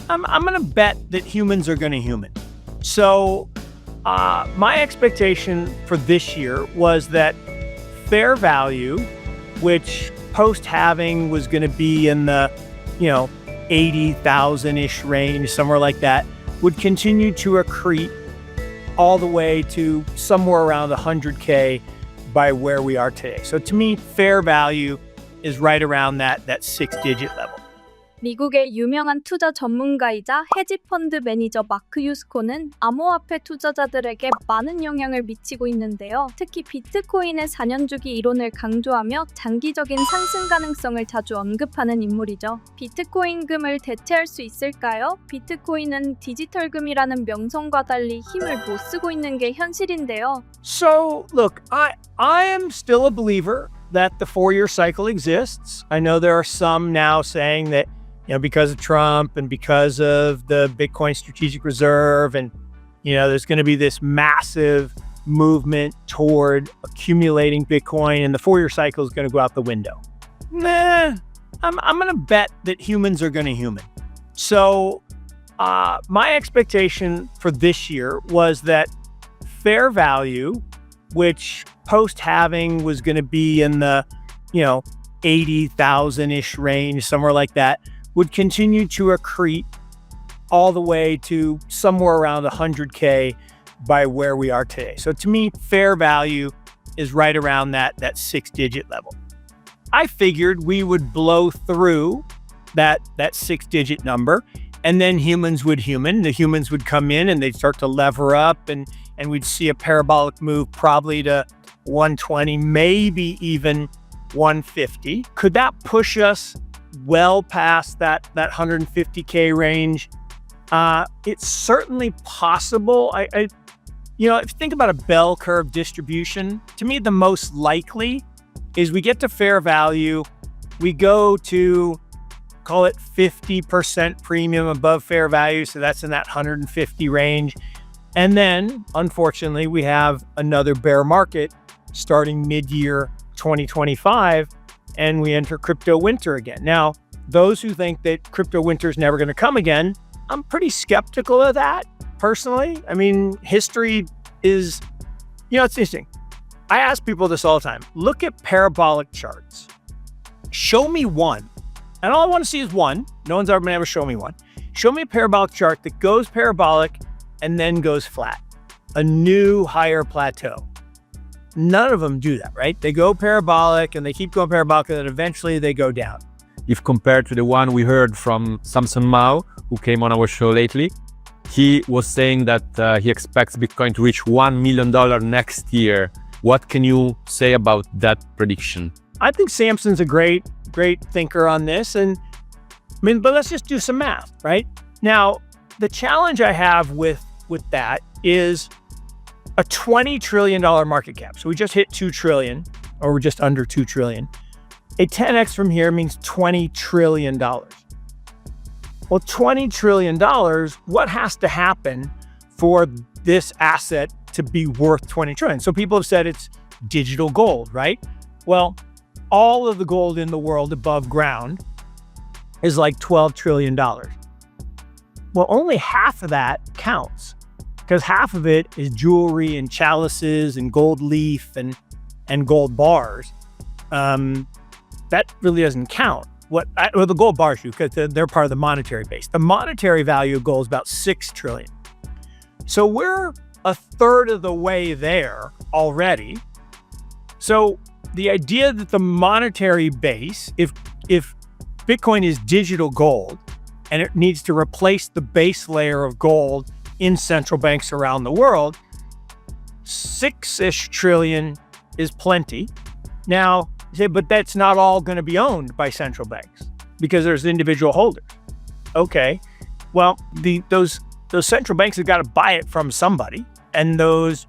I'm going to bet that humans are going to human. So my expectation for this year was that fair value, which post-halving was going to be in the, 80,000-ish range, somewhere like that, would continue to accrete all the way to somewhere around 100K by where we are today. So to me, fair value is right around that 6-digit level. 미국의 유명한 투자 전문가이자 헤지펀드 매니저 마크유스코는 암호화폐 투자자들에게 많은 영향을 미치고 있는데요. 특히 비트코인의 4년 주기 이론을 강조하며 장기적인 상승 가능성을 자주 언급하는 인물이죠. 비트코인금을 대체할 수 있을까요? 비트코인은 디지털금이라는 명성과 달리 힘을 못 쓰고 있는 게 현실인데요. So, look, I am still a believer that the 4-year cycle exists. I know there are some now saying that because of Trump and because of the Bitcoin strategic reserve and, there's going to be this massive movement toward accumulating Bitcoin and the 4-year cycle is going to go out the window. I'm going to bet that humans are going to human. So my expectation for this year was that fair value, which post-halving was going to be in the, 80,000-ish range, somewhere like that, would continue to accrete all the way to somewhere around 100K by where we are today. So to me, fair value is right around that 6-digit level. I figured we would blow through that 6-digit number, and then humans would human. The humans would come in and they'd start to lever up, and we'd see a parabolic move probably to 120, maybe even 150. Could that push us well past that 150K range? It's certainly possible. If you think about a bell curve distribution, to me, the most likely is we get to fair value, we go to, call it 50% premium above fair value. So that's in that 150 range. And then, unfortunately, we have another bear market starting mid-year 2025, and we enter crypto winter again. Now, those who think that crypto winter is never going to come again, I'm pretty skeptical of that, personally. I mean, history is, it's interesting. I ask people this all the time. Look at parabolic charts. Show me one. And all I want to see is one. No one's ever been able to show me one. Show me a parabolic chart that goes parabolic and then goes flat. A new higher plateau. None of them do that, right? They go parabolic and they keep going parabolic and then eventually they go down. If compared to the one we heard from Samson Mao, who came on our show lately, he was saying that he expects Bitcoin to reach $1 million next year. What can you say about that prediction? I think Samson's a great thinker on this. And but let's just do some math, right? Now, the challenge I have with that is a $20 trillion market cap. So we just hit 2 trillion, or we're just under 2 trillion. A 10x from here means $20 trillion. Well, $20 trillion, what has to happen for this asset to be worth 20 trillion? So people have said it's digital gold, right? Well, all of the gold in the world above ground is like $12 trillion. Well, only half of that counts, because half of it is jewelry and chalices and gold leaf and gold bars. That really doesn't count. The gold bars do, because they're part of the monetary base. The monetary value of gold is about 6 trillion. So we're a third of the way there already. So the idea that the monetary base, if Bitcoin is digital gold and it needs to replace the base layer of gold in central banks around the world, 6-ish trillion is plenty. Now, you say, but that's not all going to be owned by central banks because there's individual holders. Okay, well, those central banks have got to buy it from somebody, and those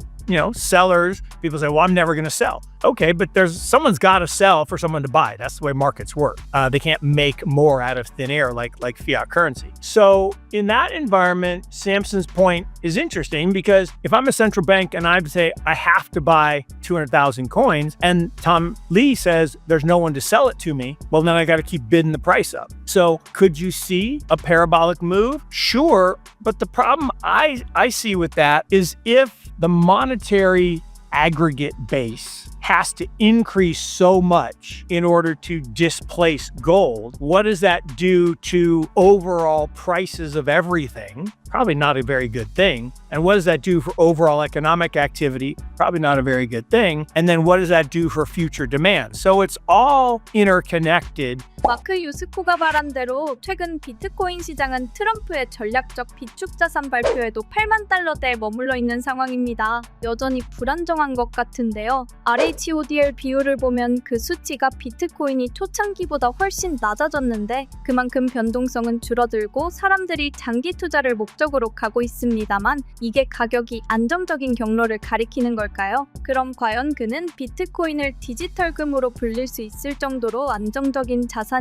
sellers, people say, well, I'm never going to sell. Okay, but someone's got to sell for someone to buy. That's the way markets work. They can't make more out of thin air like fiat currency. So in that environment, Samson's point is interesting because if I'm a central bank and I say I have to buy 200,000 coins and Tom Lee says there's no one to sell it to me, well, then I got to keep bidding the price up. So could you see a parabolic move? Sure, but the problem I see with that is if the monetary aggregate base has to increase so much in order to displace gold, what does that do to overall prices of everything? Probably not a very good thing. And what does that do for overall economic activity? Probably not a very good thing. And then what does that do for future demand? So it's all interconnected. 마크유스코가 말한 대로 최근 비트코인 시장은 트럼프의 전략적 비축 자산 발표에도 8만 달러대에 머물러 있는 상황입니다. 여전히 불안정한 것 같은데요. RHODL 비율을 보면 그 수치가 비트코인이 초창기보다 훨씬 낮아졌는데 그만큼 변동성은 줄어들고 사람들이 장기 투자를 목적으로 가고 있습니다만 이게 가격이 안정적인 경로를 가리키는 걸까요? 그럼 과연 그는 비트코인을 디지털금으로 불릴 수 있을 정도로 안정적인 자산이며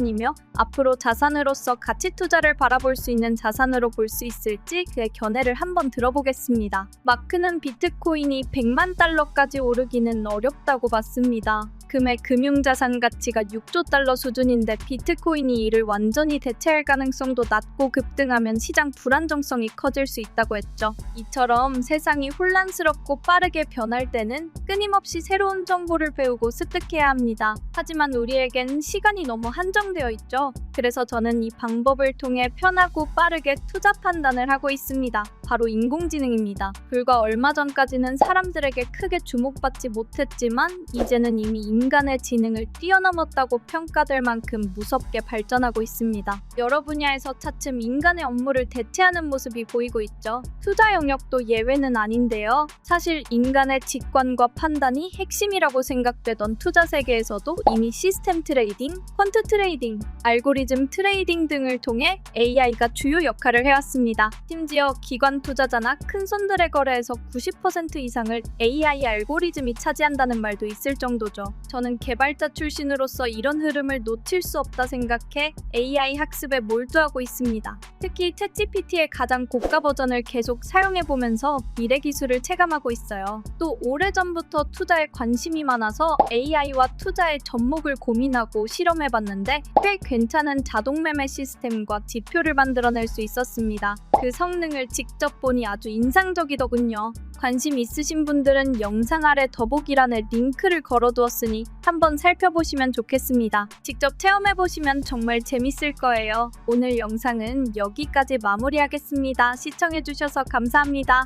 앞으로 자산으로서 가치 투자를 바라볼 수 있는 자산으로 볼 수 있을지 그의 견해를 한번 들어보겠습니다. 마크는 비트코인이 100만 달러까지 오르기는 어렵다고 봤습니다. 금의 금융자산 가치가 6조 달러 수준인데 비트코인이 이를 완전히 대체할 가능성도 낮고 급등하면 시장 불안정성이 커질 수 있다고 했죠. 이처럼 세상이 혼란스럽고 빠르게 변할 때는 끊임없이 새로운 정보를 배우고 습득해야 합니다. 하지만 우리에겐 시간이 너무 한정되어 있죠. 그래서 저는 이 방법을 통해 편하고 빠르게 투자 판단을 하고 있습니다. 바로 인공지능입니다. 불과 얼마 전까지는 사람들에게 크게 주목받지 못했지만 이제는 이미 인간의 지능을 뛰어넘었다고 평가될 만큼 무섭게 발전하고 있습니다. 여러 분야에서 차츰 인간의 업무를 대체하는 모습이 보이고 있죠. 투자 영역도 예외는 아닌데요. 사실 인간의 직관과 판단이 핵심이라고 생각되던 투자 세계에서도 이미 시스템 트레이딩, 퀀트 트레이딩, 알고리즘 트레이딩 등을 통해 AI가 주요 역할을 해왔습니다. 심지어 기관 투자자나 큰 손들의 거래에서 90% 이상을 AI 알고리즘이 차지한다는 말도 있을 정도죠. 저는 개발자 출신으로서 이런 흐름을 놓칠 수 없다 생각해 AI 학습에 몰두하고 있습니다. 특히 챗GPT의 가장 고가 버전을 계속 사용해보면서 미래 기술을 체감하고 있어요. 또 오래전부터 투자에 관심이 많아서 AI와 투자의 접목을 고민하고 실험해봤는데 꽤 괜찮은 자동 매매 시스템과 지표를 만들어낼 수 있었습니다. 그 성능을 직접 보니 아주 인상적이더군요. 관심 있으신 분들은 영상 아래 더보기란에 링크를 걸어두었으니 한번 살펴보시면 좋겠습니다. 직접 체험해보시면 정말 재밌을 거예요. 오늘 영상은 여기까지 마무리하겠습니다. 시청해주셔서 감사합니다.